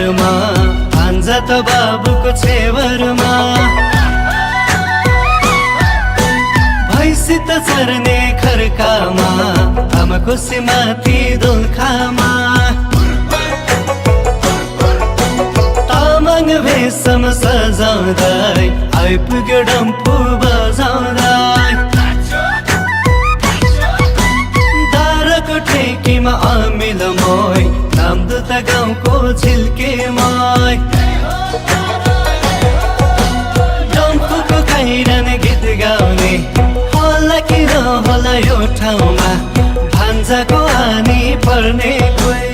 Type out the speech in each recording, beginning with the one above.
छेवरमा भान्जा त बाबुको छेवरमा भैँसी त चर्ने खर्कामा आमाको सिमाथि दोलखामा तामाङ भेषम सजाउँदै आइपुग्यो डम्फु बजाउँदै दारको ठेकीमा अमिल मोय नामदुत गाउँको झिल्केमाय डम्फुको खैरन गीत गाउने होला कि नहोला यो ठाउँमा भान्जाको आनी पर्ने कोही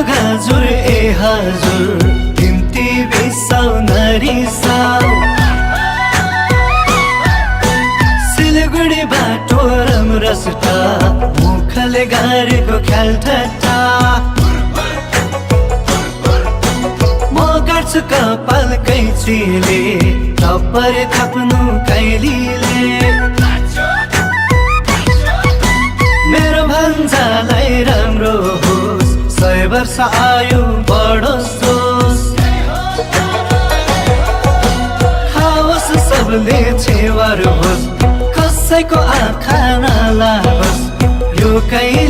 हजुर ए हजुर तिम्ती बिसाउ नरिसाउ सिलगढी बाटो रमरसटा मुखले गारेको ख्याल ठट्टा म गर्छु कपाल कैँचीले टप्पर थप्नु कैलीले मेरो भन्जालाई राम्रो होस् 100 वर्ष आयु बढोस् जोस् खाओस् सबले छेवर होस् कसैको आँखा नलागोस् यो कै